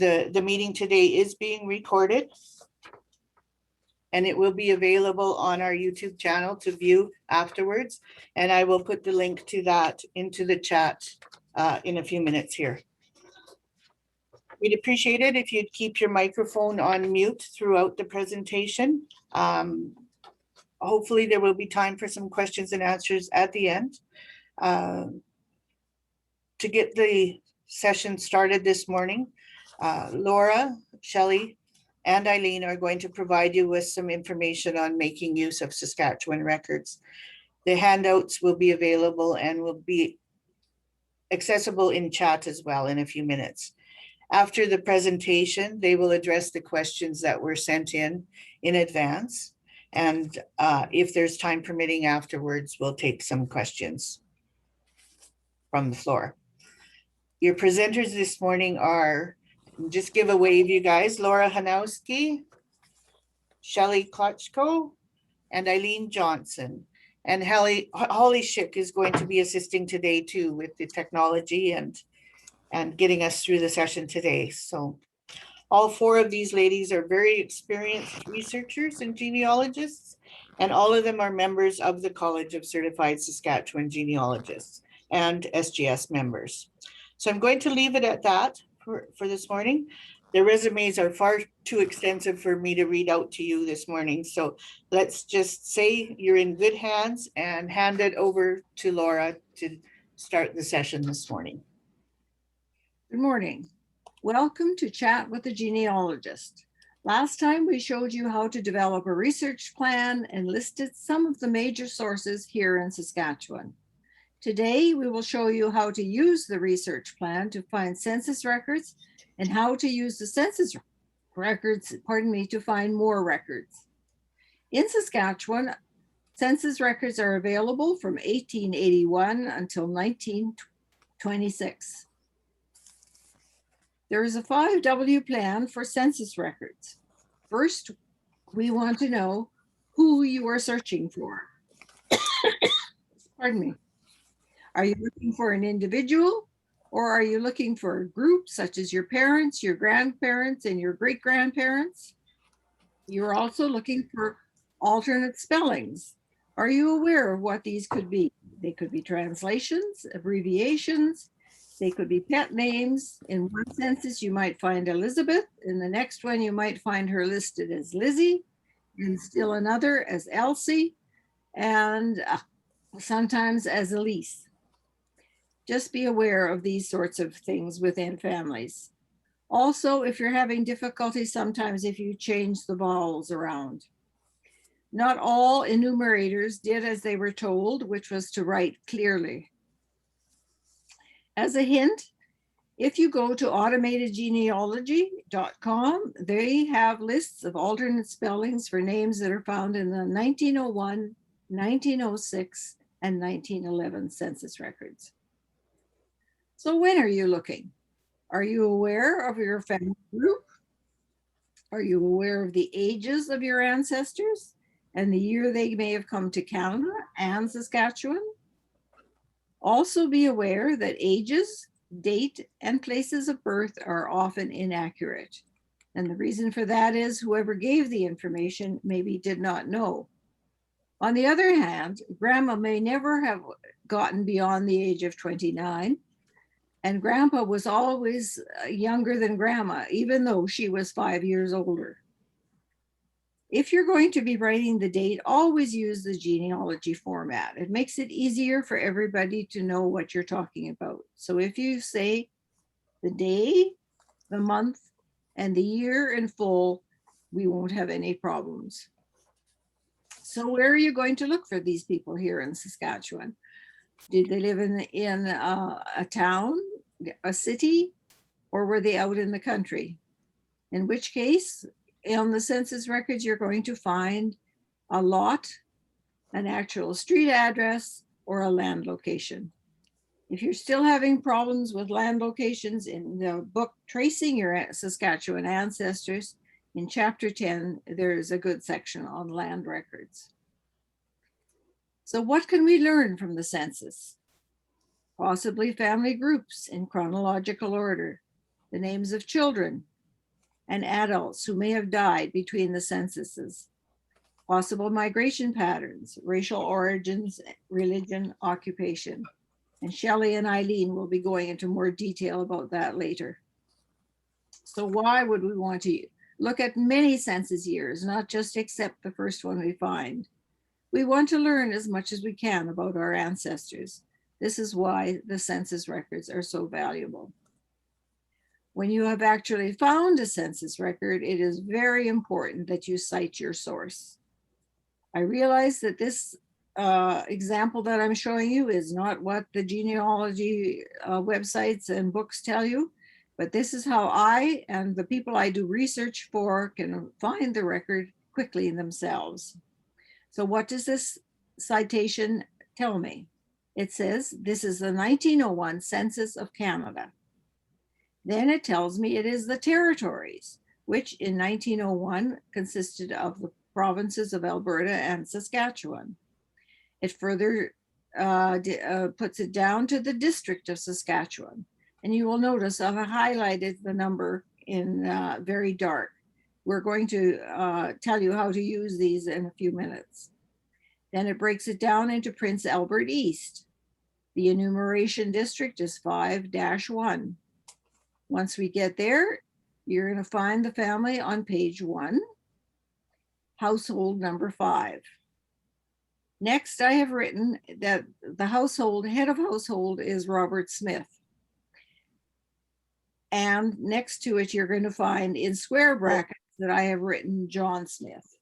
The meeting today is being recorded, and it will be available on our YouTube channel to view afterwards. And I will put the link to that into the chat in a few minutes here. We'd appreciate it if you'd keep your microphone on mute throughout the presentation. Hopefully there will be time for some questions and answers at the end. To get the session started this morning, Laura, Shelley, and Ilene are going to provide you with some information on making use of Saskatchewan Records. The handouts will be available and will be accessible in chat as well in a few minutes. After the presentation, they will address the questions that were sent in advance. And if there's time permitting afterwards, we'll take some questions from the floor. Your presenters this morning are, just give a wave, you guys, Laura Hanowski, Shelley Kloczko, and Ilene Johnston. And Holly Schick is going to be assisting today too with the technology and getting us through the session today. So all four of these ladies are very experienced researchers and genealogists, and all of them are members of the College of Certified Saskatchewan Genealogists and SGS members. So I'm going to leave it at that for this morning. The resumes are far too extensive for me to read out to you this morning. So let's just say you're in good hands and hand it over to Laura to start the session this morning. Good morning. Welcome to Chat with a Genealogist. Last time we showed you how to develop a research plan and listed some of the major sources here in Saskatchewan. Today, we will show you how to use the research plan to find census records and how to use the census records, to find more records. In Saskatchewan, census records are available from 1881 until 1926. There is a 5W plan for census records. First, we want to know who you are searching for. Pardon me. Are you looking for an individual, or are you looking for a group such as your parents, your grandparents, and your great-grandparents? You're also looking for alternate spellings. Are you aware of what these could be? They could be translations, abbreviations, they could be pet names. In one census, you might find Elizabeth. In the next one, you might find her listed as Lizzie, and still another as Elsie, and sometimes as Elise. Just be aware of these sorts of things within families. Also, if you're having difficulty, sometimes if you change the vowels around. Not all enumerators did as they were told, which was to write clearly. As a hint, if you go to automatedgenealogy.com, they have lists of alternate spellings for names that are found in the 1901, 1906, and 1911 census records. So when are you looking? Are you aware of your family group? Are you aware of the ages of your ancestors and the year they may have come to Canada and Saskatchewan? Also be aware that ages, date, and places of birth are often inaccurate. And the reason for that is whoever gave the information maybe did not know. On the other hand, grandma may never have gotten beyond the age of 29, and grandpa was always younger than grandma, even though she was 5 years older. If you're going to be writing the date, always use the genealogy format. It makes it easier for everybody to know what you're talking about. So if you say the day, the month, and the year in full, we won't have any problems. So where are you going to look for these people here in Saskatchewan? Did they live in a town, a city, or were they out in the country? In which case, on the census records, you're going to find a lot, an actual street address, or a land location. If you're still having problems with land locations, in the book Tracing Your Saskatchewan Ancestors, in chapter 10, there's a good section on land records. So what can we learn from the census? Possibly family groups in chronological order, the names of children, and adults who may have died between the censuses, possible migration patterns, racial origins, religion, occupation. And Shelley and Ilene will be going into more detail about that later. So why would we want to look at many census years, not just accept the first one we find? We want to learn as much as we can about our ancestors. This is why the census records are so valuable. When you have actually found a census record, it is very important that you cite your source. I realize that this example that I'm showing you is not what the genealogy websites and books tell you, but this is how I and the people I do research for can find the record quickly themselves. So what does this citation tell me? It says, this is the 1901 Census of Canada. Then it tells me it is the territories, which in 1901 consisted of the provinces of Alberta and Saskatchewan. It further puts it down to the district of Saskatchewan. And you will notice I've highlighted the number in very dark. We're going to tell you how to use these in a few minutes. Then it breaks it down into Prince Albert East. The enumeration district is 5-1. Once we get there, you're going to find the family on page 1, household number 5. Next, I have written that the head of household is Robert Smith. And next to it, you're going to find in square brackets that I have written John Smith.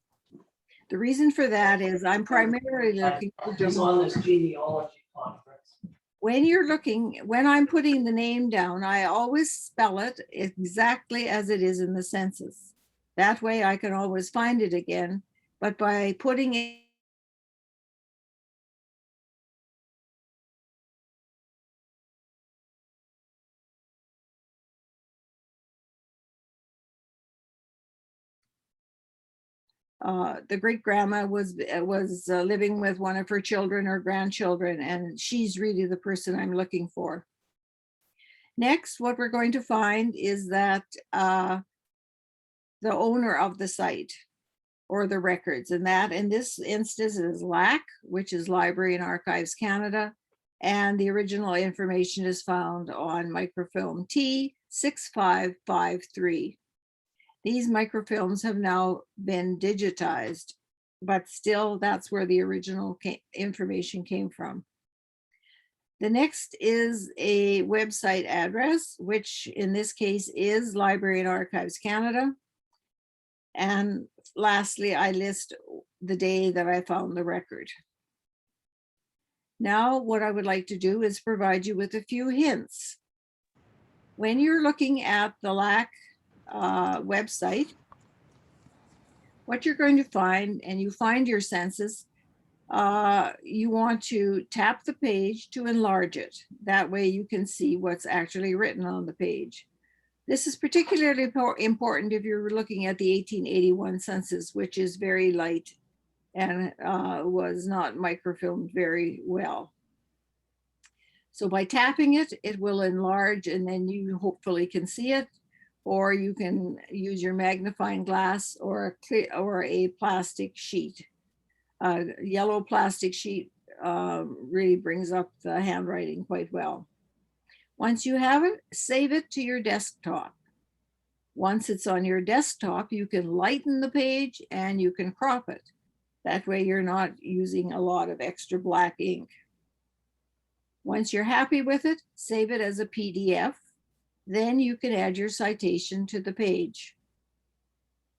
The reason for that is I'm primarily looking for just on this genealogy conference. When I'm putting the name down, I always spell it exactly as it is in the census. That way I can always find it again, but by putting it the great grandma was living with one of her children or grandchildren, and she's really the person I'm looking for. Next, what we're going to find is that the owner of the site or the records, and that in this instance is LAC, which is Library and Archives Canada, and the original information is found on microfilm T6553. These microfilms have now been digitized, but still that's where the original information came from. The next is a website address, which in this case is Library and Archives Canada. And lastly, I list the day that I found the record. Now, what I would like to do is provide you with a few hints. When you're looking at the LAC website, what you're going to find, and you find your census, you want to tap the page to enlarge it. That way you can see what's actually written on the page. This is particularly important if you're looking at the 1881 census, which is very light and was not microfilmed very well. So by tapping it, it will enlarge, and then you hopefully can see it, or you can use your magnifying glass or a plastic sheet. Yellow plastic sheet really brings up the handwriting quite well. Once you have it, save it to your desktop. Once it's on your desktop, you can lighten the page and you can crop it. That way you're not using a lot of extra black ink. Once you're happy with it, save it as a PDF. Then you can add your citation to the page.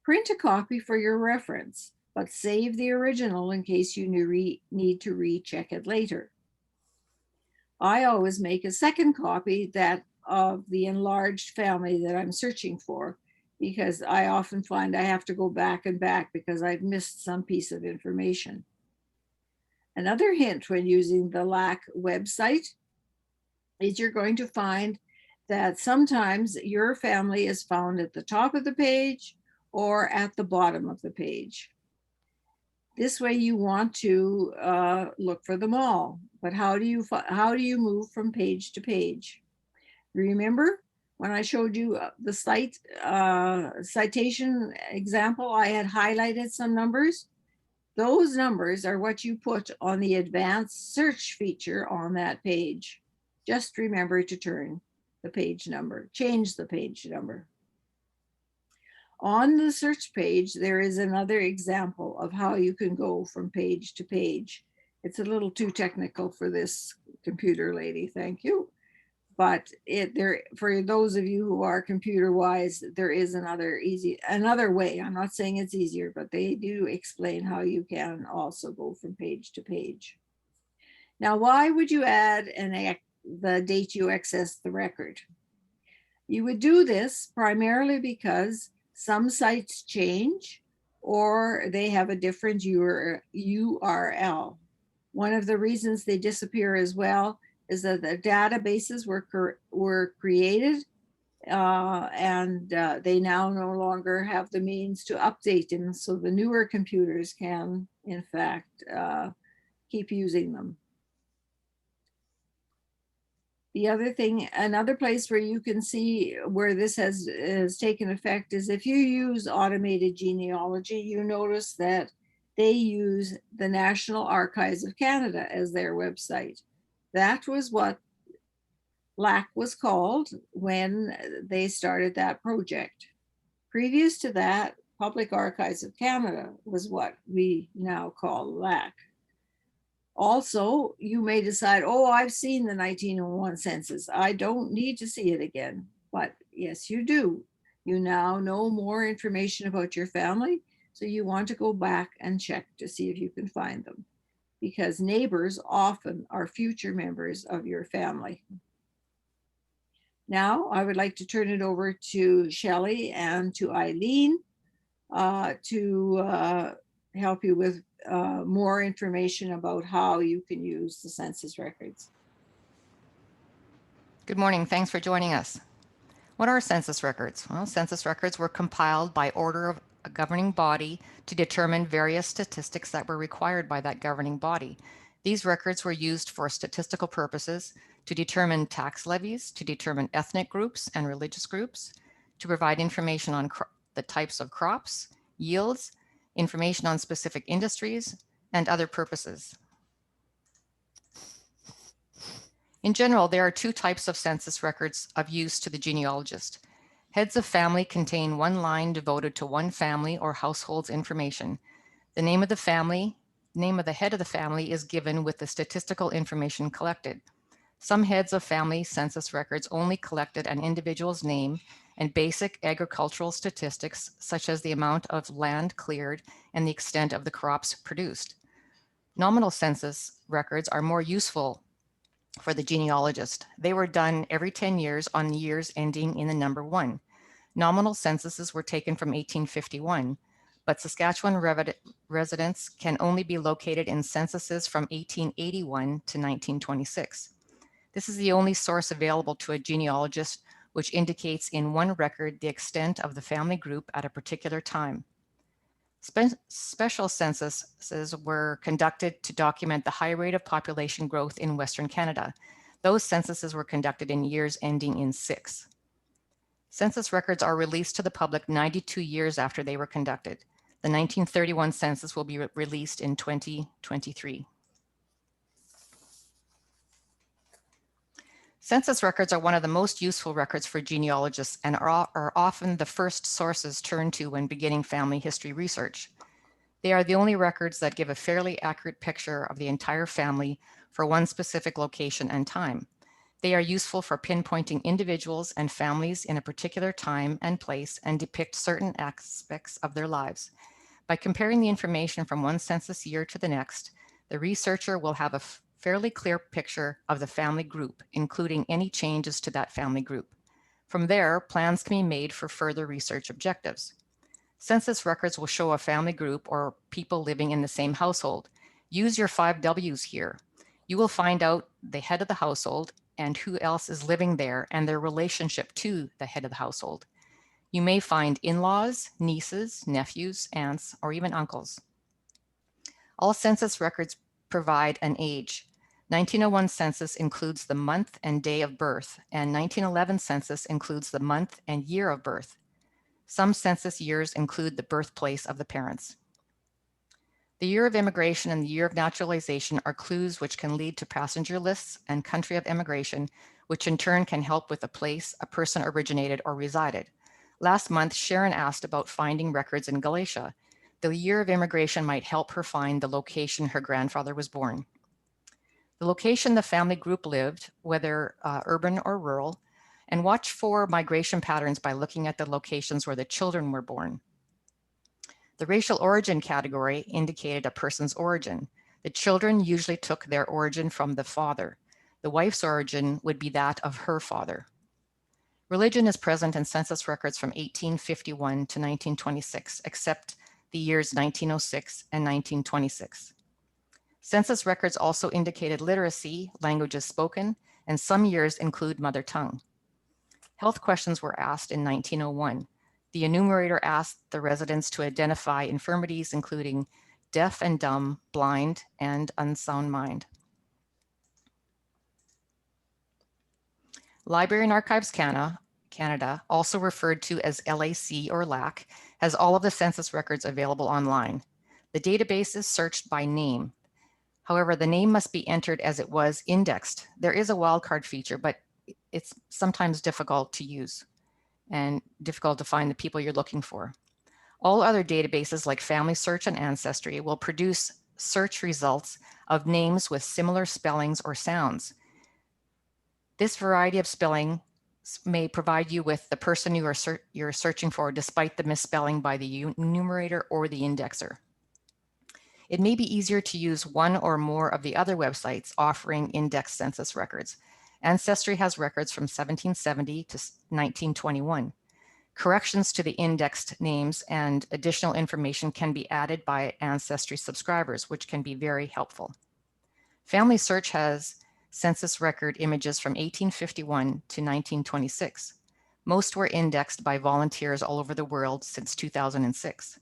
Print a copy for your reference, but save the original in case you need to recheck it later. I always make a second copy of the enlarged family that I'm searching for, because I often find I have to go back and back because I've missed some piece of information. Another hint when using the LAC website is you're going to find that sometimes your family is found at the top of the page or at the bottom of the page. This way you want to look for them all, but how do you move from page to page? Remember, when I showed you the citation example, I had highlighted some numbers. Those numbers are what you put on the advanced search feature on that page. Just remember to turn the page number, change the page number. On the search page, there is another example of how you can go from page to page. It's a little too technical for this computer lady, thank you. But for those of you who are computer wise, there is another way. I'm not saying it's easier, but they do explain how you can also go from page to page. Now, why would you add the date you access the record? You would do this primarily because some sites change or they have a different URL. One of the reasons they disappear as well is that the databases were created and they now no longer have the means to update them. So the newer computers can, in fact, keep using them. The other thing, another place where you can see where this has taken effect is if you use automated genealogy, you notice that they use the National Archives of Canada as their website. That was what LAC was called when they started that project. Previous to that, Public Archives of Canada was what we now call LAC. Also, you may decide, oh, I've seen the 1901 census. I don't need to see it again. But yes, you do. You now know more information about your family. So you want to go back and check to see if you can find them, because neighbors often are future members of your family. Now, I would like to turn it over to Shelley and to Ilene to help you with more information about how you can use the census records. Good morning. Thanks for joining us. What are census records? Well, census records were compiled by order of a governing body to determine various statistics that were required by that governing body. These records were used for statistical purposes, to determine tax levies, to determine ethnic groups and religious groups, to provide information on the types of crops, yields, information on specific industries, and other purposes. In general, there are two types of census records of use to the genealogist. Heads of family contain one line devoted to one family or household's information. The name of the head of the family is given with the statistical information collected. Some heads of family census records only collected an individual's name and basic agricultural statistics, such as the amount of land cleared and the extent of the crops produced. Nominal census records are more useful for the genealogist. They were done every 10 years on years ending in the number 1. Nominal censuses were taken from 1851, but Saskatchewan residents can only be located in censuses from 1881 to 1926. This is the only source available to a genealogist which indicates in one record the extent of the family group at a particular time. Special censuses were conducted to document the high rate of population growth in Western Canada. Those censuses were conducted in years ending in 6. Census records are released to the public 92 years after they were conducted. The 1931 census will be released in 2023. Census records are one of the most useful records for genealogists and are often the first sources turned to when beginning family history research. They are the only records that give a fairly accurate picture of the entire family for one specific location and time. They are useful for pinpointing individuals and families in a particular time and place and depict certain aspects of their lives. By comparing the information from one census year to the next, the researcher will have a fairly clear picture of the family group, including any changes to that family group. From there, plans can be made for further research objectives. Census records will show a family group or people living in the same household. Use your 5 W's here. You will find out the head of the household and who else is living there and their relationship to the head of the household. You may find in-laws, nieces, nephews, aunts, or even uncles. All census records provide an age. 1901 census includes the month and day of birth, and 1911 census includes the month and year of birth. Some census years include the birthplace of the parents. The year of immigration and the year of naturalization are clues which can lead to passenger lists and country of immigration, which in turn can help with the place a person originated or resided. Last month, Sharon asked about finding records in Galicia. The year of immigration might help her find the location her grandfather was born. The location the family group lived, whether urban or rural, and watch for migration patterns by looking at the locations where the children were born. The racial origin category indicated a person's origin. The children usually took their origin from the father. The wife's origin would be that of her father. Religion is present in census records from 1851 to 1926, except the years 1906 and 1926. Census records also indicated literacy, languages spoken, and some years include mother tongue. Health questions were asked in 1901. The enumerator asked the residents to identify infirmities including deaf and dumb, blind, and unsound mind. Library and Archives Canada, also referred to as LAC or LAC, has all of the census records available online. The database is searched by name. However, the name must be entered as it was indexed. There is a wildcard feature, but it's sometimes difficult to use and difficult to find the people you're looking for. All other databases like Family Search and Ancestry will produce search results of names with similar spellings or sounds. This variety of spelling may provide you with the person you're searching for despite the misspelling by the enumerator or the indexer. It may be easier to use one or more of the other websites offering indexed census records. Ancestry has records from 1770 to 1921. Corrections to the indexed names and additional information can be added by Ancestry subscribers, which can be very helpful. Family Search has census record images from 1851 to 1926. Most were indexed by volunteers all over the world since 2006.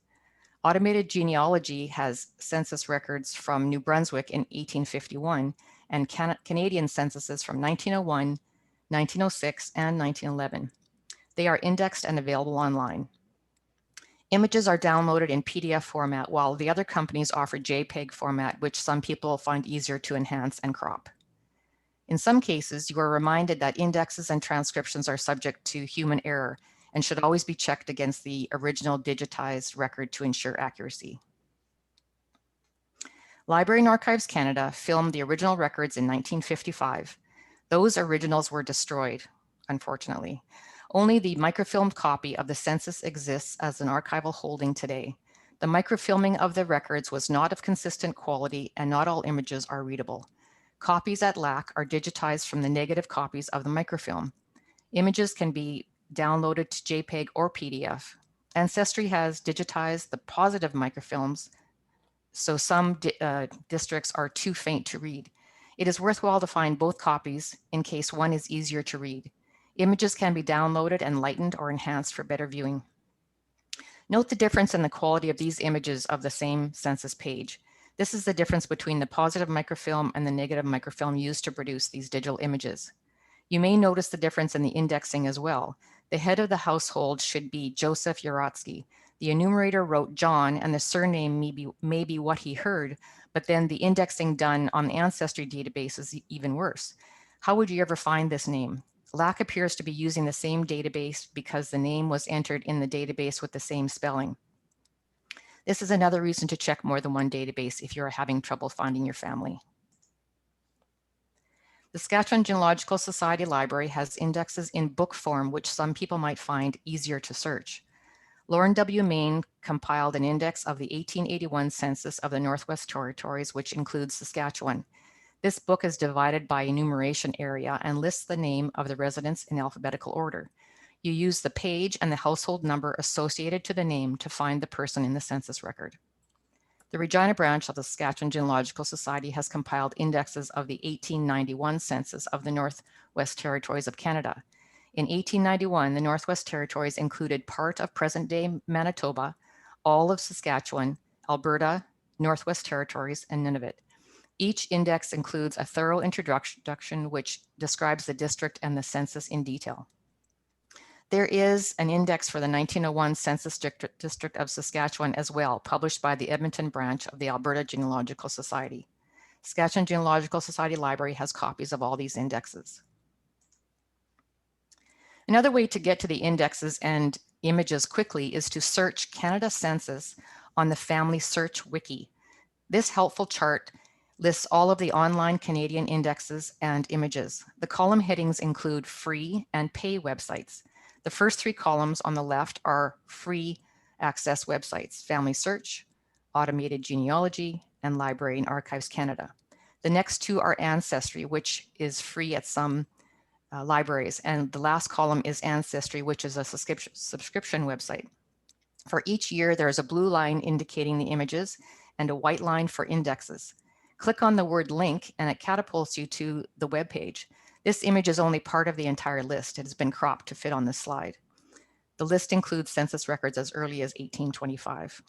Automated Genealogy has census records from New Brunswick in 1851 and Canadian censuses from 1901, 1906, and 1911. They are indexed and available online. Images are downloaded in PDF format, while the other companies offer JPEG format, which some people find easier to enhance and crop. In some cases, you are reminded that indexes and transcriptions are subject to human error and should always be checked against the original digitized record to ensure accuracy. Library and Archives Canada filmed the original records in 1955. Those originals were destroyed, unfortunately. Only the microfilmed copy of the census exists as an archival holding today. The microfilming of the records was not of consistent quality and not all images are readable. Copies at LAC are digitized from the negative copies of the microfilm. Images can be downloaded to JPEG or PDF. Ancestry has digitized the positive microfilms, so some districts are too faint to read. It is worthwhile to find both copies in case one is easier to read. Images can be downloaded and lightened or enhanced for better viewing. Note the difference in the quality of these images of the same census page. This is the difference between the positive microfilm and the negative microfilm used to produce these digital images. You may notice the difference in the indexing as well. The head of the household should be Joseph Yarotsky. The enumerator wrote John, and the surname may be what he heard, but then the indexing done on the Ancestry database is even worse. How would you ever find this name? LAC appears to be using the same database because the name was entered in the database with the same spelling. This is another reason to check more than one database if you're having trouble finding your family. The Saskatchewan Genealogical Society Library has indexes in book form, which some people might find easier to search. Lauren W. Main compiled an index of the 1881 census of the Northwest Territories, which includes Saskatchewan. This book is divided by enumeration area and lists the name of the residents in alphabetical order. You use the page and the household number associated to the name to find the person in the census record. The Regina branch of the Saskatchewan Genealogical Society has compiled indexes of the 1891 census of the Northwest Territories of Canada. In 1891, the Northwest Territories included part of present-day Manitoba, all of Saskatchewan, Alberta, Northwest Territories, and Nunavut. Each index includes a thorough introduction which describes the district and the census in detail. There is an index for the 1901 Census District of Saskatchewan as well, published by the Edmonton branch of the Alberta Genealogical Society. Saskatchewan Genealogical Society Library has copies of all these indexes. Another way to get to the indexes and images quickly is to search Canada Census on the Family Search Wiki. This helpful chart lists all of the online Canadian indexes and images. The column headings include free and pay websites. The first three columns on the left are free access websites: Family Search, Automated Genealogy, and Library and Archives Canada. The next two are Ancestry, which is free at some libraries, and the last column is Ancestry, which is a subscription website. For each year, there is a blue line indicating the images and a white line for indexes. Click on the word link and it catapults you to the web page. This image is only part of the entire list. It has been cropped to fit on this slide. The list includes census records as early as 1825.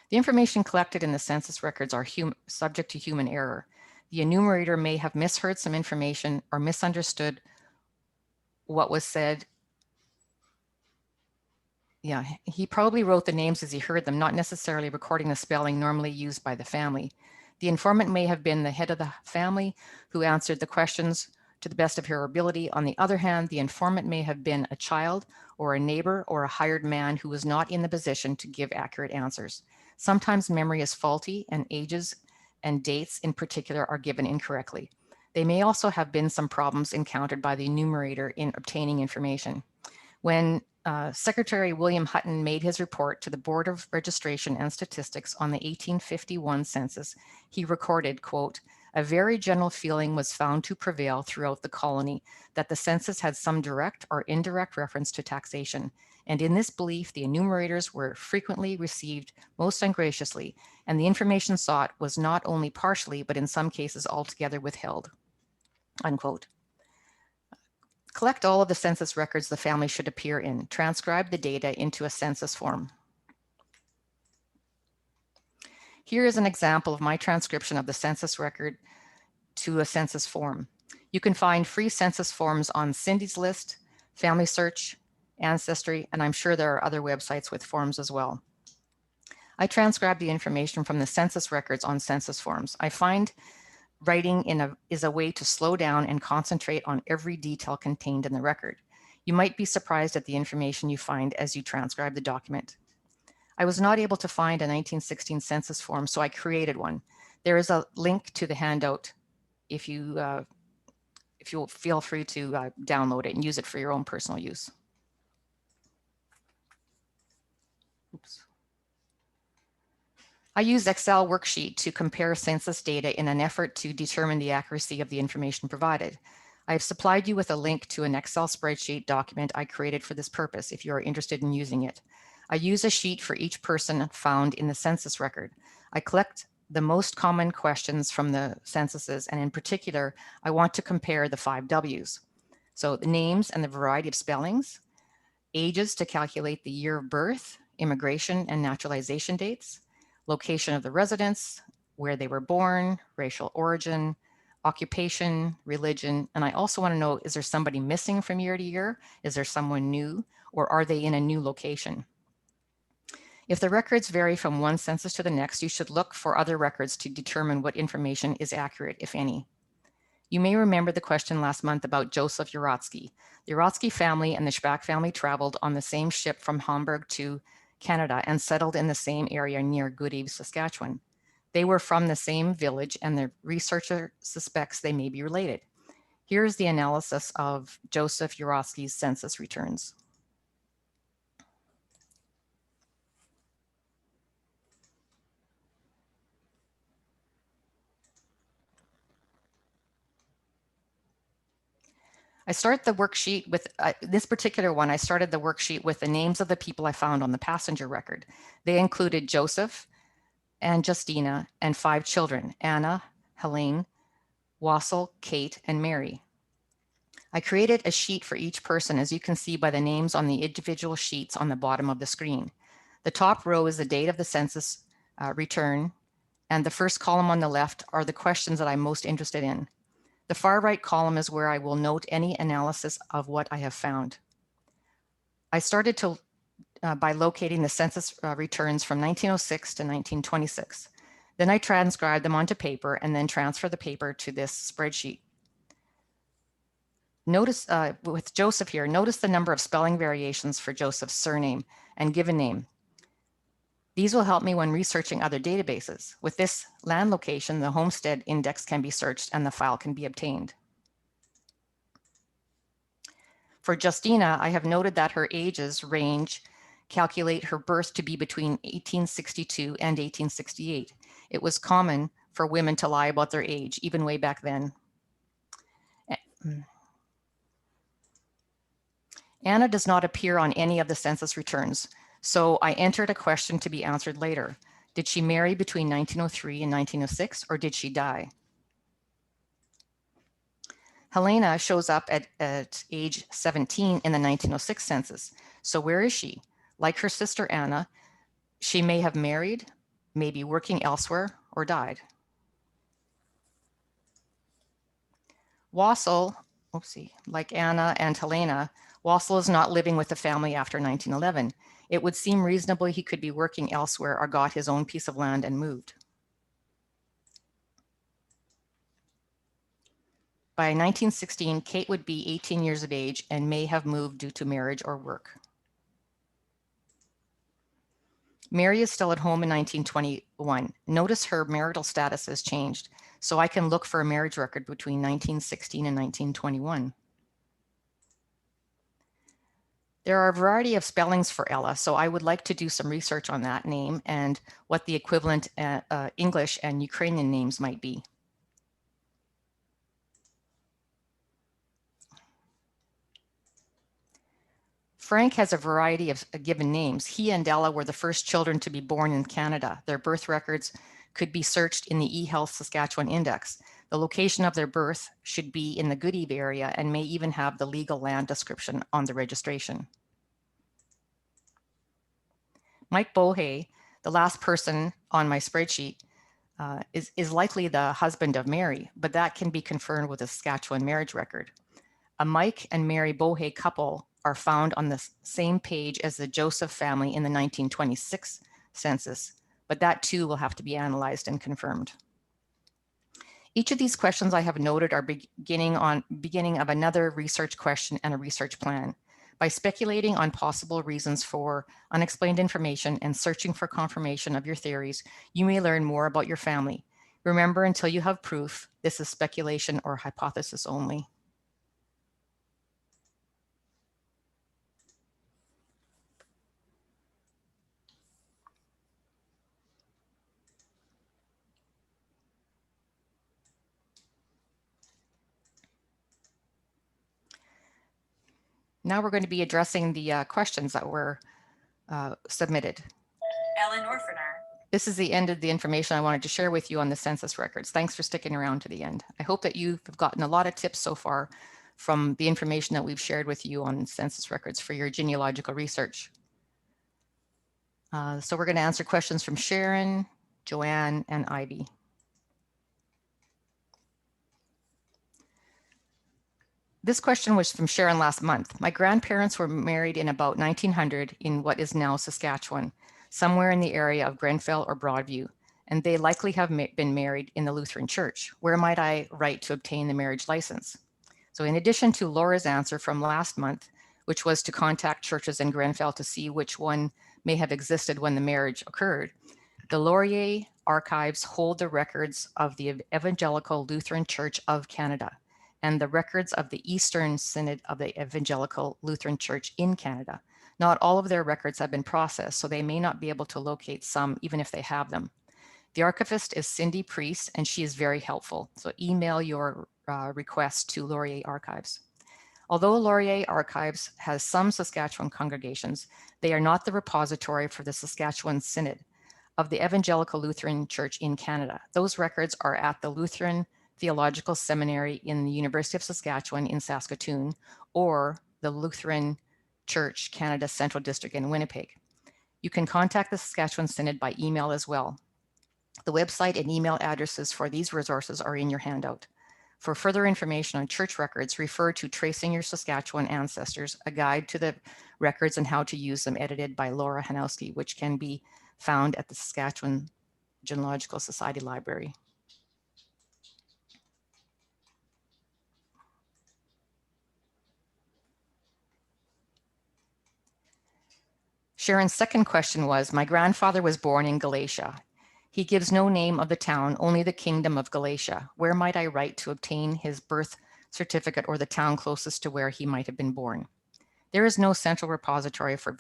The information collected in the census records are subject to human error. The enumerator may have misheard some information or misunderstood what was said. Yeah, he probably wrote the names as he heard them, not necessarily recording the spelling normally used by the family. The informant may have been the head of the family who answered the questions to the best of her ability. On the other hand, the informant may have been a child or a neighbor or a hired man who was not in the position to give accurate answers. Sometimes memory is faulty and ages and dates in particular are given incorrectly. There may also have been some problems encountered by the enumerator in obtaining information. When Secretary William Hutton made his report to the Board of Registration and Statistics on the 1851 census, he recorded, quote, "A very general feeling was found to prevail throughout the colony that the census had some direct or indirect reference to taxation, and in this belief the enumerators were frequently received most ungraciously, and the information sought was not only partially but in some cases altogether withheld," unquote. Collect all of the census records the family should appear in. Transcribe the data into a census form. Here is an example of my transcription of the census record to a census form. You can find free census forms on Cindy's List, Family Search, Ancestry, and I'm sure there are other websites with forms as well. I transcribe the information from the census records on census forms. I find writing is a way to slow down and concentrate on every detail contained in the record. You might be surprised at the information you find as you transcribe the document. I was not able to find a 1916 census form, so I created one. There is a link to the handout if you'll feel free to download it and use it for your own personal use. Oops. I used Excel worksheet to compare census data in an effort to determine the accuracy of the information provided. I have supplied you with a link to an Excel spreadsheet document I created for this purpose if you are interested in using it. I use a sheet for each person found in the census record. I collect the most common questions from the censuses, and in particular, I want to compare the 5 W's. So the names and the variety of spellings, ages to calculate the year of birth, immigration and naturalization dates, location of the residents, where they were born, racial origin, occupation, religion, and I also want to know, is there somebody missing from year to year? Is there someone new, or are they in a new location? If the records vary from one census to the next, you should look for other records to determine what information is accurate, if any. You may remember the question last month about Joseph Uratsky. The Uratsky family and the Schback family traveled on the same ship from Hamburg to Canada and settled in the same area near Goodeve, Saskatchewan. They were from the same village, and the researcher suspects they may be related. Here's the analysis of Joseph Uratsky's census returns. I start the worksheet with this particular one. I started the worksheet with the names of the people I found on the passenger record. They included Joseph and Justina and 5 children: Anna, Helene, Wassel, Kate, and Mary. I created a sheet for each person, as you can see by the names on the individual sheets on the bottom of the screen. The top row is the date of the census return, and the first column on the left are the questions that I'm most interested in. The far right column is where I will note any analysis of what I have found. I started by locating the census returns from 1906 to 1926. Then I transcribed them onto paper and then transfer the paper to this spreadsheet. Notice with Joseph here, notice the number of spelling variations for Joseph's surname and given name. These will help me when researching other databases. With this land location, the homestead index can be searched and the file can be obtained. For Justina, I have noted that her ages range calculate her birth to be between 1862 and 1868. It was common for women to lie about their age, even way back then. Anna does not appear on any of the census returns, so I entered a question to be answered later. Did she marry between 1903 and 1906, or did she die? Helena shows up at age 17 in the 1906 census. So where is she? Like her sister Anna, she may have married, may be working elsewhere, or died. Wassel, like Anna and Helena, Wassel is not living with the family after 1911. It would seem reasonable he could be working elsewhere or got his own piece of land and moved. By 1916, Kate would be 18 years of age and may have moved due to marriage or work. Mary is still at home in 1921. Notice her marital status has changed, so I can look for a marriage record between 1916 and 1921. There are a variety of spellings for Ella, so I would like to do some research on that name and what the equivalent English and Ukrainian names might be. Frank has a variety of given names. He and Ella were the first children to be born in Canada. Their birth records could be searched in the eHealth Saskatchewan Index. The location of their birth should be in the Goodeve area and may even have the legal land description on the registration. Mike Bohe, the last person on my spreadsheet, is likely the husband of Mary, but that can be confirmed with a Saskatchewan marriage record. A Mike and Mary Bohe couple are found on the same page as the Joseph family in the 1926 census, but that too will have to be analyzed and confirmed. Each of these questions I have noted are beginning of another research question and a research plan. By speculating on possible reasons for unexplained information and searching for confirmation of your theories, you may learn more about your family. Remember, until you have proof, this is speculation or hypothesis only. Now we're going to be addressing the questions that were submitted. Ellen Orfiner. This is the end of the information I wanted to share with you on the census records. Thanks for sticking around to the end. I hope that you've gotten a lot of tips so far from the information that we've shared with you on census records for your genealogical research. So we're going to answer questions from Sharon, Joanne, and Ivy. This question was from Sharon last month. My grandparents were married in about 1900 in what is now Saskatchewan, somewhere in the area of Grenfell or Broadview, and they likely have been married in the Lutheran Church. Where might I write to obtain the marriage license? So in addition to Laura's answer from last month, which was to contact churches in Grenfell to see which one may have existed when the marriage occurred, the Laurier archives hold the records of the Evangelical Lutheran Church of Canada and the records of the Eastern Synod of the Evangelical Lutheran Church in Canada. Not all of their records have been processed, so they may not be able to locate some, even if they have them. The archivist is Cindy Priest, and she is very helpful. So email your request to Laurier Archives. Although Laurier Archives has some Saskatchewan congregations, they are not the repository for the Saskatchewan Synod of the Evangelical Lutheran Church in Canada. Those records are at the Lutheran Theological Seminary in the University of Saskatchewan in Saskatoon, or the Lutheran Church Canada Central District in Winnipeg. You can contact the Saskatchewan Synod by email as well. The website and email addresses for these resources are in your handout. For further information on church records, refer to Tracing Your Saskatchewan Ancestors, a guide to the records and how to use them, edited by Laura Hanowski, which can be found at the Saskatchewan Genealogical Society Library. Sharon's second question was, my grandfather was born in Galatia. He gives no name of the town, only the kingdom of Galatia. Where might I write to obtain his birth certificate or the town closest to where he might have been born? There is no central repository for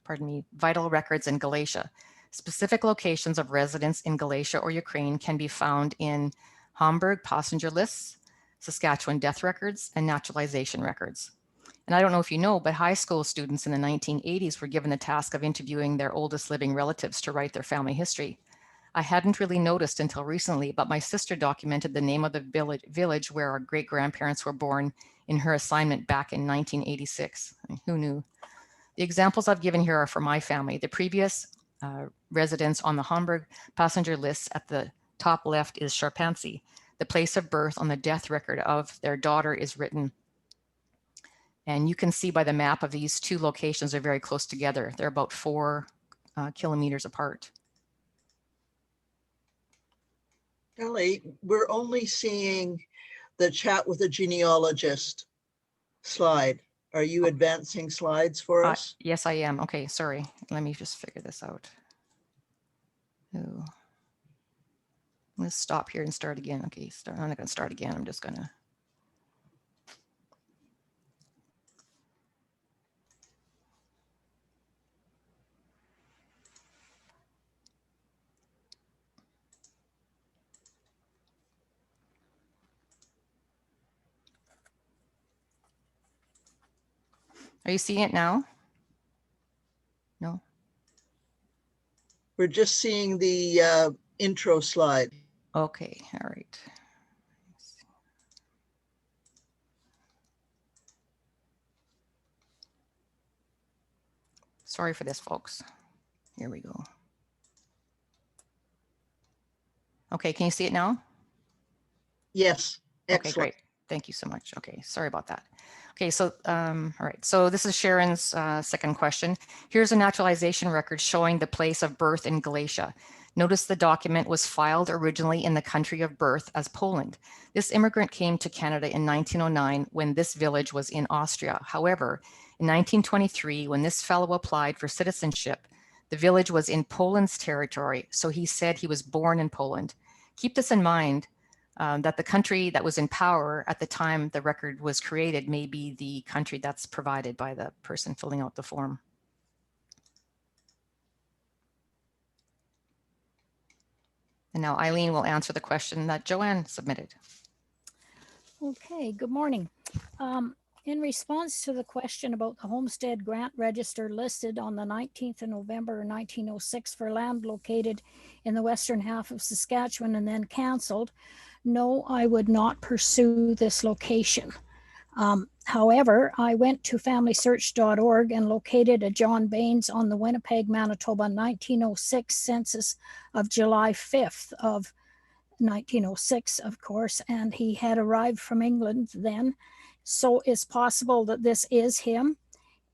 vital records in Galatia. Specific locations of residents in Galatia or Ukraine can be found in Hamburg passenger lists, Saskatchewan death records, and naturalization records. And I don't know if you know, but high school students in the 1980s were given the task of interviewing their oldest living relatives to write their family history. I hadn't really noticed until recently, but my sister documented the name of the village where our great-grandparents were born in her assignment back in 1986. Who knew? The examples I've given here are for my family. The previous residents on the Hamburg passenger lists at the top left is Charpancy. The place of birth on the death record of their daughter is written. And you can see by the map of these two locations are very close together. They're about 4 kilometers apart. Shelley, we're only seeing the chat with a genealogist slide. Are you advancing slides for us? Yes, I am. Okay, sorry. Let me just figure this out. Oh. Let's stop here and start again. Okay, I'm not going to start again. I'm just going to. Are you seeing it now? No? We're just seeing the intro slide. Okay, all right. Sorry for this, folks. Here we go. Okay, can you see it now? Yes, Okay, excellent. great. Thank you so much. Okay, sorry about that. Okay, so, all right. So this is Sharon's second question. Here's a naturalization record showing the place of birth in Galatia. Notice the document was filed originally in the country of birth as Poland. This immigrant came to Canada in 1909 when this village was in Austria. However, in 1923, when this fellow applied for citizenship, the village was in Poland's territory, so he said he was born in Poland. Keep this in mind, that the country that was in power at the time the record was created may be the country that's provided by the person filling out the form. And now Ilene will answer the question that Joanne submitted. Okay, good morning. In response to the question about the homestead grant register listed on the 19th of November 1906 for land located in the western half of Saskatchewan and then canceled, no, I would not pursue this location. However, I went to familysearch.org and located a John Baines on the Winnipeg, Manitoba 1906 census of July 5th of 1906, of course, and he had arrived from England then. So it's possible that this is him.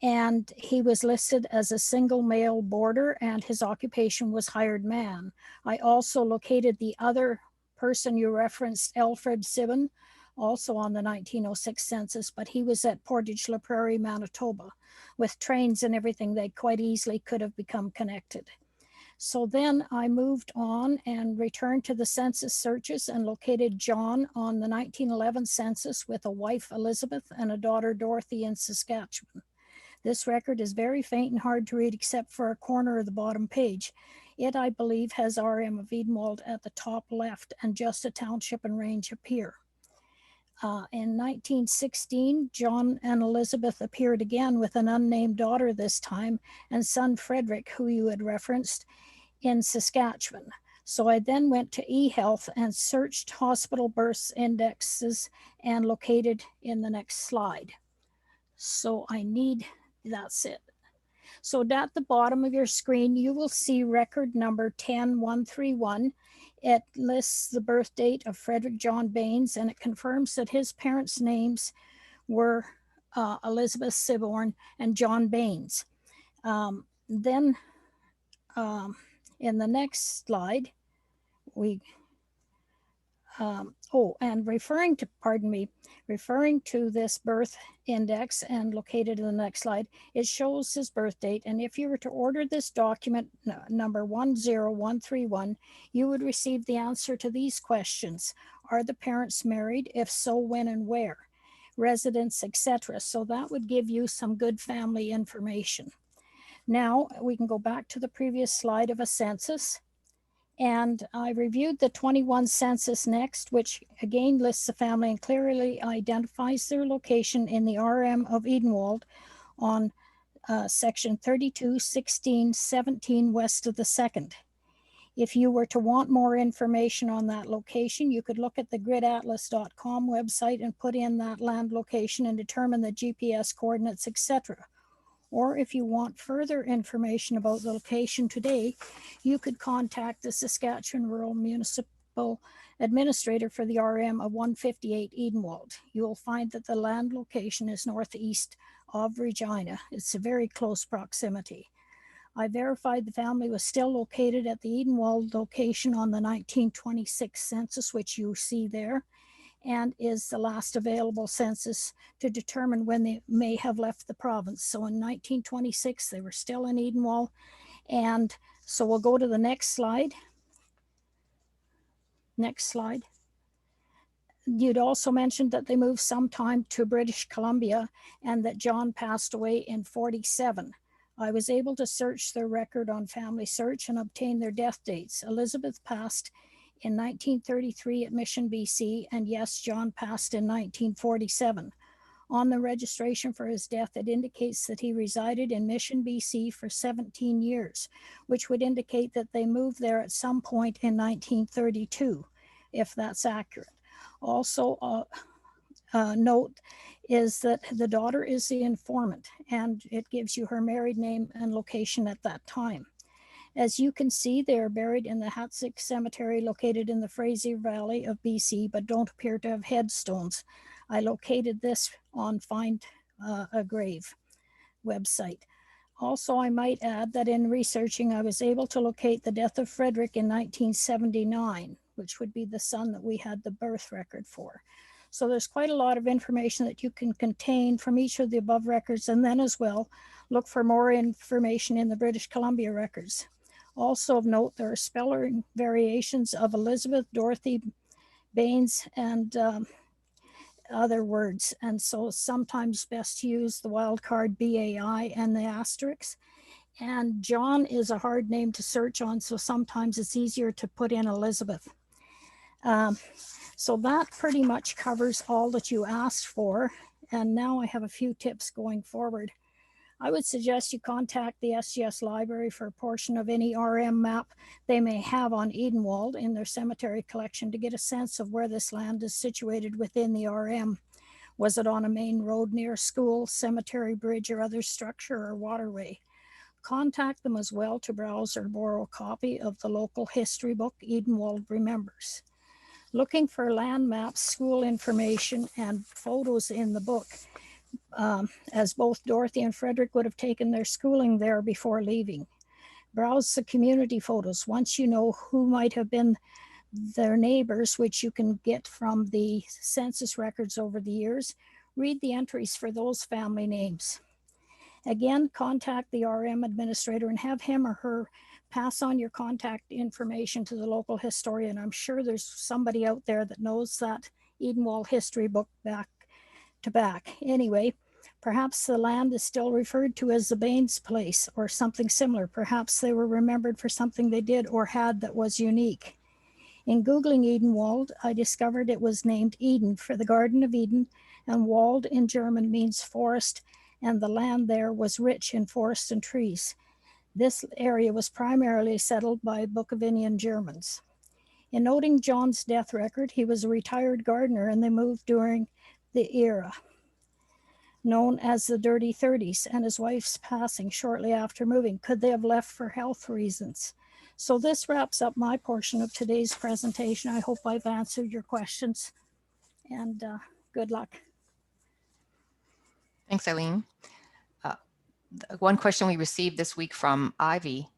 And he was listed as a single male boarder and his occupation was hired man. I also located the other person you referenced, Alfred Sibben, also on the 1906 census, but he was at Portage La Prairie, Manitoba. With trains and everything, they quite easily could have become connected. So then I moved on and returned to the census searches and located John on the 1911 census with a wife, Elizabeth, and a daughter, Dorothy, in Saskatchewan. This record is very faint and hard to read except for a corner of the bottom page. It, I believe, has RM of Edenwald at the top left and just a township and range appear. In 1916, John and Elizabeth appeared again with an unnamed daughter this time and son Frederick, who you had referenced, in Saskatchewan. So I then went to eHealth and searched hospital births indexes and located in the next slide. So that's it. So at the bottom of your screen, you will see record number 10131. It lists the birth date of Frederick John Baines, and it confirms that his parents' names were Elizabeth Siborn and John Baines. Then in the next slide, we and referring to this birth index and located in the next slide, it shows his birth date. And if you were to order this document number 10131, you would receive the answer to these questions. Are the parents married? If so, when and where? Residence, etc. So that would give you some good family information. Now we can go back to the previous slide of a census. And I reviewed the 21 census next, which again lists the family and clearly identifies their location in the RM of Edenwald on section 321617 west of the 2nd. If you were to want more information on that location, you could look at the gridatlas.com website and put in that land location and determine the GPS coordinates, etc. Or if you want further information about the location today, you could contact the Saskatchewan Rural Municipal Administrator for the RM of 158 Edenwald. You will find that the land location is northeast of Regina. It's a very close proximity. I verified the family was still located at the Edenwald location on the 1926 census, which you see there, and is the last available census to determine when they may have left the province. So in 1926, they were still in Edenwald. And so we'll go to the next slide. Next slide. You'd also mentioned that they moved sometime to British Columbia and that John passed away in 47. I was able to search their record on Family Search and obtain their death dates. Elizabeth passed in 1933 at Mission, BC, and yes, John passed in 1947. On the registration for his death, it indicates that he resided in Mission, BC for 17 years, which would indicate that they moved there at some point in 1932, if that's accurate. Also, note is that the daughter is the informant, and it gives you her married name and location at that time. As you can see, they are buried in the Hatsick Cemetery located in the Fraser Valley of BC, but don't appear to have headstones. I located this on Find a Grave website. Also, I might add that in researching, I was able to locate the death of Frederick in 1979, which would be the son that we had the birth record for. So there's quite a lot of information that you can contain from each of the above records, and then as well, look for more information in the British Columbia records. Also of note, there are spelling variations of Elizabeth, Dorothy, Baines, and other words. And so sometimes best to use the wildcard BAI and the asterisks. And John is a hard name to search on, so sometimes it's easier to put in Elizabeth. So that pretty much covers all that you asked for. And now I have a few tips going forward. I would suggest you contact the SGS Library for a portion of any RM map they may have on Edenwald in their cemetery collection to get a sense of where this land is situated within the RM. Was it on a main road near a school, cemetery, bridge, or other structure or waterway? Contact them as well to browse or borrow a copy of the local history book, Edenwald Remembers. Looking for land maps, school information, and photos in the book, as both Dorothy and Frederick would have taken their schooling there before leaving. Browse the community photos once you know who might have been their neighbors, which you can get from the census records over the years. Read the entries for those family names. Again, contact the RM administrator and have him or her pass on your contact information to the local historian. I'm sure there's somebody out there that knows that Edenwald history book back to back. Anyway, perhaps the land is still referred to as the Baines place or something similar. Perhaps they were remembered for something they did or had that was unique. In Googling Edenwald, I discovered it was named Eden for the Garden of Eden, and Wald in German means forest, and the land there was rich in forest and trees. This area was primarily settled by Bukovian Germans. In noting John's death record, he was a retired gardener and they moved during the era. known as the Dirty 30s, and his wife's passing shortly after moving. Could they have left for health reasons? So this wraps up my portion of today's presentation. I hope I've answered your questions, and good luck. Thanks, Eileen. One question we received this week from Ivy,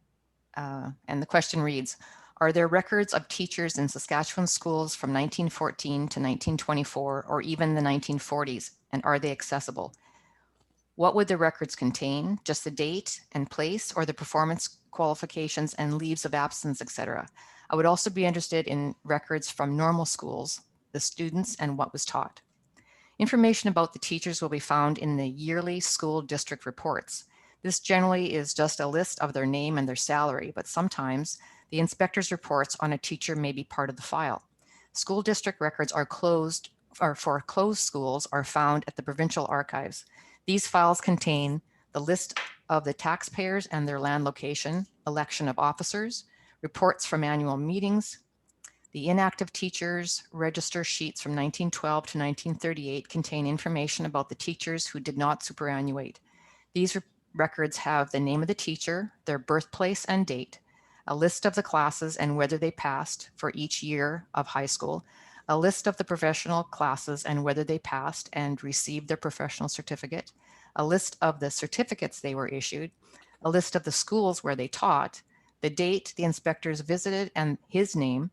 and the question reads, are there records of teachers in Saskatchewan schools from 1914 to 1924 or even the 1940s, and are they accessible? What would the records contain? Just the date and place, or the performance qualifications and leaves of absence, etc.? I would also be interested in records from normal schools, the students, and what was taught. Information about the teachers will be found in the yearly school district reports. This generally is just a list of their name and their salary, but sometimes the inspector's reports on a teacher may be part of the file. School district records are closed, or for closed schools, are found at the provincial archives. These files contain the list of the taxpayers and their land location, election of officers, reports from annual meetings. The inactive teachers register sheets from 1912 to 1938 contain information about the teachers who did not superannuate. These records have the name of the teacher, their birthplace and date, a list of the classes and whether they passed for each year of high school, a list of the professional classes and whether they passed and received their professional certificate, a list of the certificates they were issued, a list of the schools where they taught, the date the inspectors visited and his name,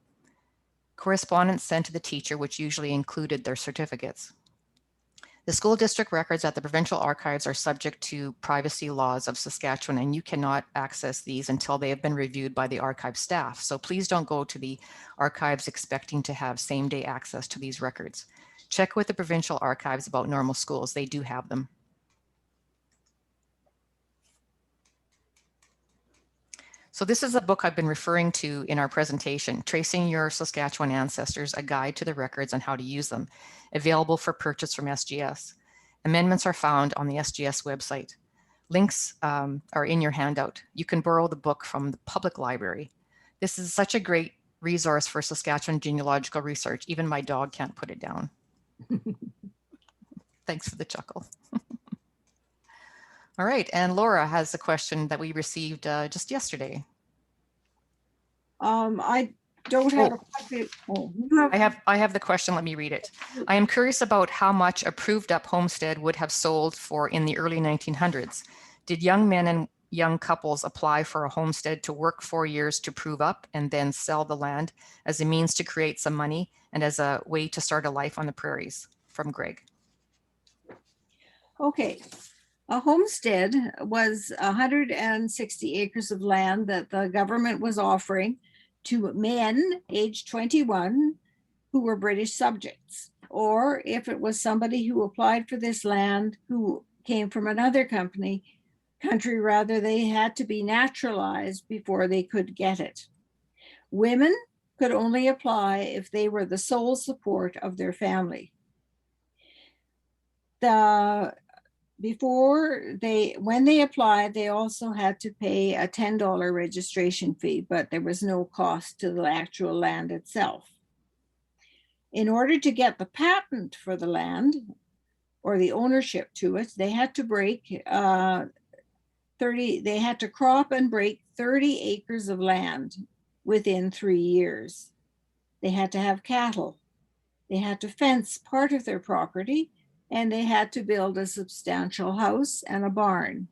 correspondence sent to the teacher, which usually included their certificates. The school district records at the provincial archives are subject to privacy laws of Saskatchewan, and you cannot access these until they have been reviewed by the archive staff. So please don't go to the archives expecting to have same-day access to these records. Check with the provincial archives about normal schools. They do have them. So this is a book I've been referring to in our presentation, Tracing Your Saskatchewan Ancestors, A Guide to the Records and How to Use Them, available for purchase from SGS. Amendments are found on the SGS website. Links are in your handout. You can borrow the book from the public library. This is such a great resource for Saskatchewan genealogical research. Even my dog can't put it down. Thanks for the chuckle. All right, and Laura has a question that we received just yesterday. I don't have a copy. Oh, you have. I have the question. Let me read it. I am curious about how much a proved up homestead would have sold for in the early 1900s. Did young men and young couples apply for a homestead to work 4 years to prove up and then sell the land as a means to create some money and as a way to start a life on the prairies? From Greg. Okay. A homestead was 160 acres of land that the government was offering to men aged 21 who were British subjects, or if it was somebody who applied for this land who came from another country, they had to be naturalized before they could get it. Women could only apply if they were the sole support of their family. When they applied, they also had to pay a $10 registration fee, but there was no cost to the actual land itself. In order to get the patent for the land or the ownership to it, they had to crop and break 30 acres of land within 3 years. They had to have cattle. They had to fence part of their property, and they had to build a substantial house and a barn.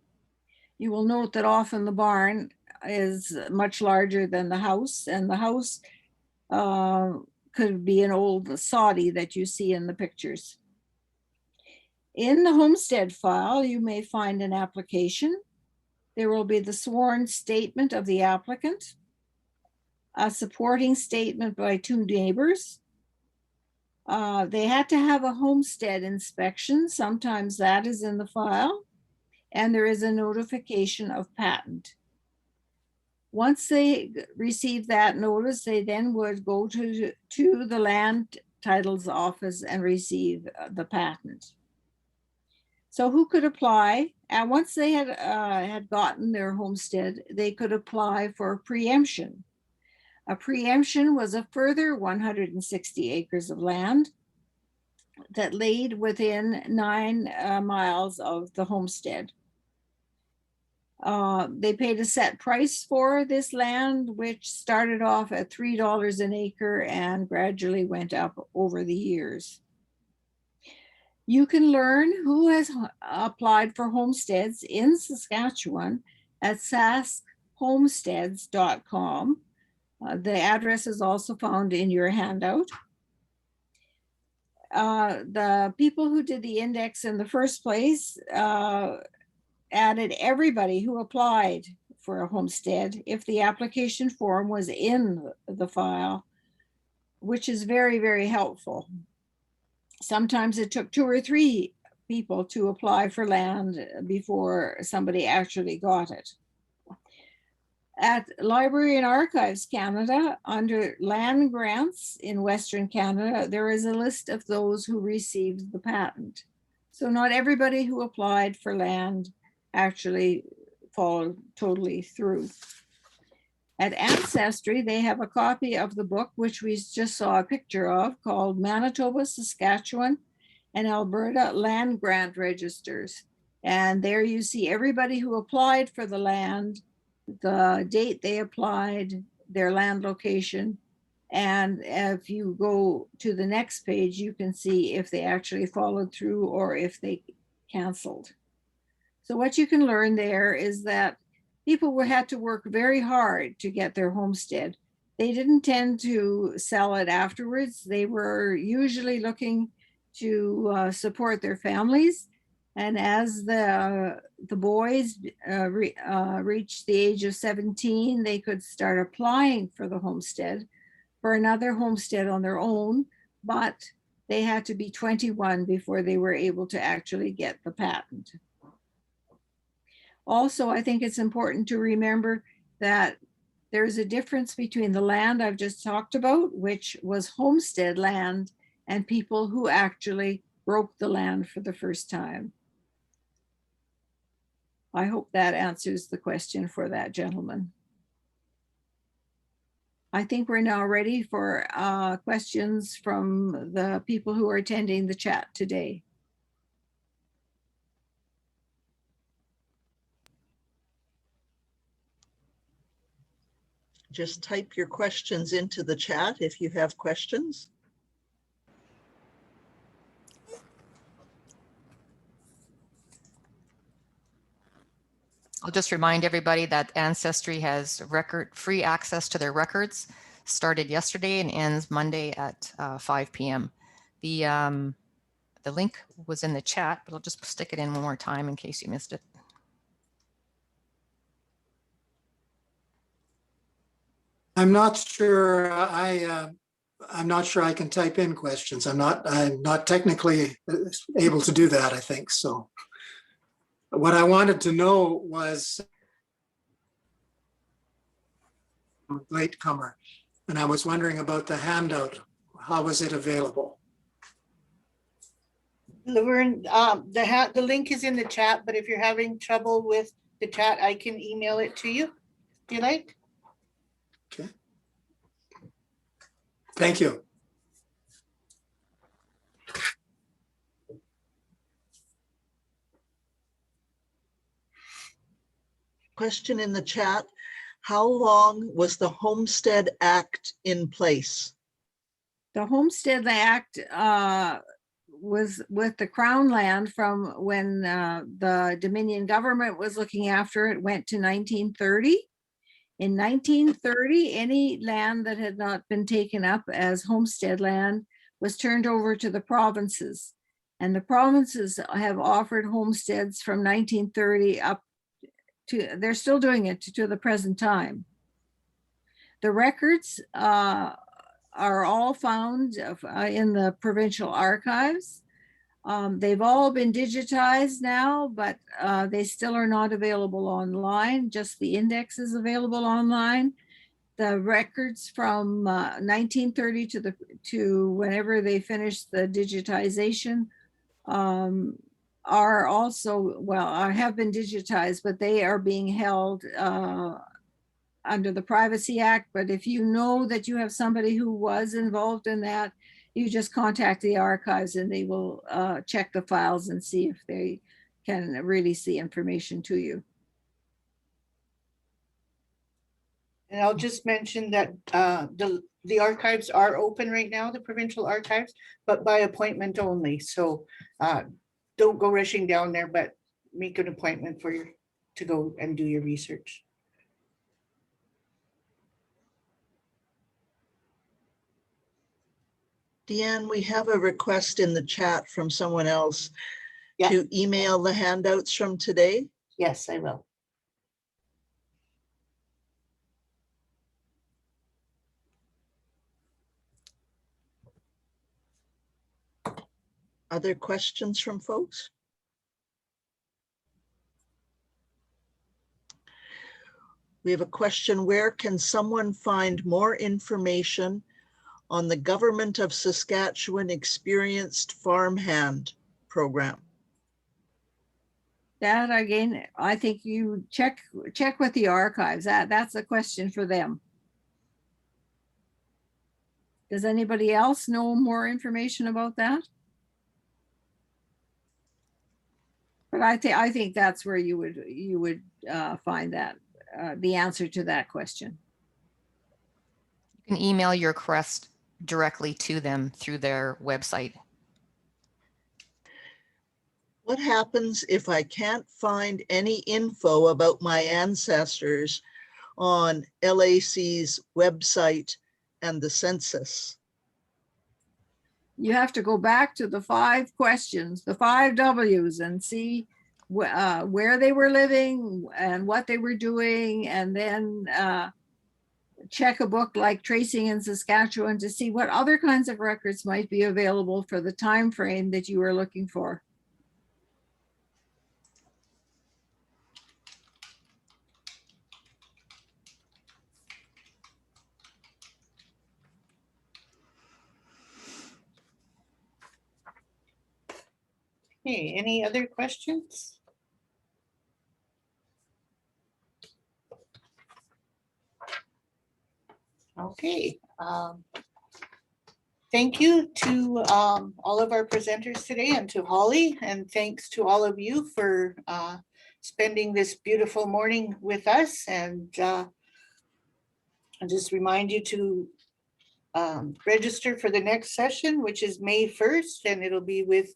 You will note that often the barn is much larger than the house, and the house could be an old soddy that you see in the pictures. In the homestead file, you may find an application. There will be the sworn statement of the applicant, a supporting statement by 2 neighbors. They had to have a homestead inspection. Sometimes that is in the file, and there is a notification of patent. Once they receive that notice, they then would go to the land titles office and receive the patent. So who could apply? And once they had gotten their homestead, they could apply for preemption. A preemption was a further 160 acres of land. that laid within 9 miles of the homestead. They paid a set price for this land, which started off at $3 an acre and gradually went up over the years. You can learn who has applied for homesteads in Saskatchewan at saskhomesteads.com. The address is also found in your handout. The people who did the index in the first place added everybody who applied for a homestead if the application form was in the file, which is very, very helpful. Sometimes it took 2 or 3 people to apply for land before somebody actually got it. At Library and Archives Canada, under land grants in Western Canada, there is a list of those who received the patent. So not everybody who applied for land actually followed totally through. At Ancestry, they have a copy of the book, which we just saw a picture of, called Manitoba, Saskatchewan, and Alberta Land Grant Registers. And there you see everybody who applied for the land, the date they applied, their land location. And if you go to the next page, you can see if they actually followed through or if they canceled. So what you can learn there is that people had to work very hard to get their homestead. They didn't tend to sell it afterwards. They were usually looking to support their families. And as the boys reached the age of 17, they could start applying for the homestead, for another homestead on their own, but they had to be 21 before they were able to actually get the patent. Also, I think it's important to remember that there's a difference between the land I've just talked about, which was homestead land, and people who actually broke the land for the first time. I hope that answers the question for that gentleman. I think we're now ready for questions from the people who are attending the chat today. Just type your questions into the chat if you have questions. I'll just remind everybody that Ancestry has free access to their records, started yesterday and ends Monday at 5 p.m. The link was in the chat, but I'll just stick it in one more time in case you missed it. I'm not sure. I'm not sure I can type in questions. I'm not technically able to do that, I think. So what I wanted to know was latecomer, and I was wondering about the handout. How was it available? Laverne, the link is in the chat, but if you're having trouble with the chat, I can email it to you if you like. Okay. Thank you. Question in the chat. How long was the Homestead Act in place? The Homestead Act was with the Crown land from when the Dominion government was looking after it, went to 1930. In 1930, any land that had not been taken up as homestead land was turned over to the provinces. And the provinces have offered homesteads from 1930 up to, they're still doing it to the present time. The records are all found in the provincial archives. They've all been digitized now, but they still are not available online. Just the index is available online. The records from 1930 to whenever they finished the digitization are also, well, have been digitized, but they are being held under the Privacy Act. But if you know that you have somebody who was involved in that, you just contact the archives and they will check the files and see if they can release the information to you. And I'll just mention that the archives are open right now, the provincial archives, but by appointment only. So don't go rushing down there, but make an appointment for you to go and do your research. Deanne, we have a request in the chat from someone else Yeah. to email the handouts from today. Yes, I will. Other questions from folks? We have a question, where can someone find more information on the Government of Saskatchewan Experienced Farmhand program? That again, I think you check with the archives. That's a question for them. Does anybody else know more information about that? But I think that's where you would find that the answer to that question. You can email your request directly to them through their website. What happens if I can't find any info about my ancestors on LAC's website and the census? You have to go back to the 5 questions, the 5 W's, and see where they were living and what they were doing, and then check a book like Tracing in Saskatchewan to see what other kinds of records might be available for the time frame that you are looking for. Okay, any other questions? Okay. Thank you to all of our presenters today and to Holly, and thanks to all of you for spending this beautiful morning with us. And I'll just remind you to register for the next session, which is May 1st, and it'll be with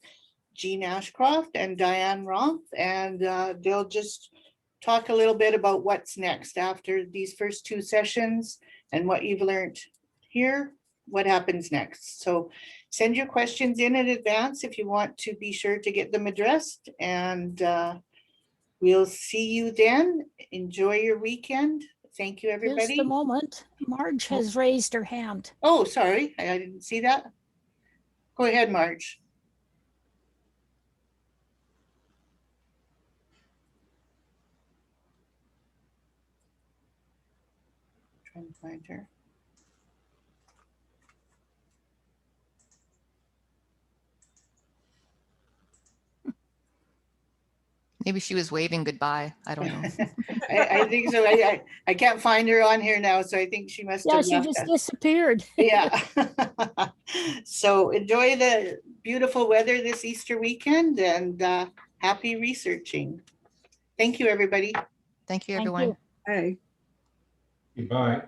Jean Ashcroft and Diane Roth, and they'll just talk a little bit about what's next after these first 2 sessions and what you've learned here, what happens next. So send your questions in advance if you want to be sure to get them addressed, and we'll see you then. Enjoy your weekend. Thank you, everybody. Just a moment. Marge has raised her hand. Oh, sorry, I didn't see that. Go ahead, Marge. Trying to find her. Maybe she was waving goodbye. I don't know. I think so. I can't find her on here now, so I think she must Yeah, have she left just us. disappeared. Yeah. So enjoy the beautiful weather this Easter weekend, and happy researching. Thank you, everybody. Thank you, Thank everyone. you. Hey. Goodbye.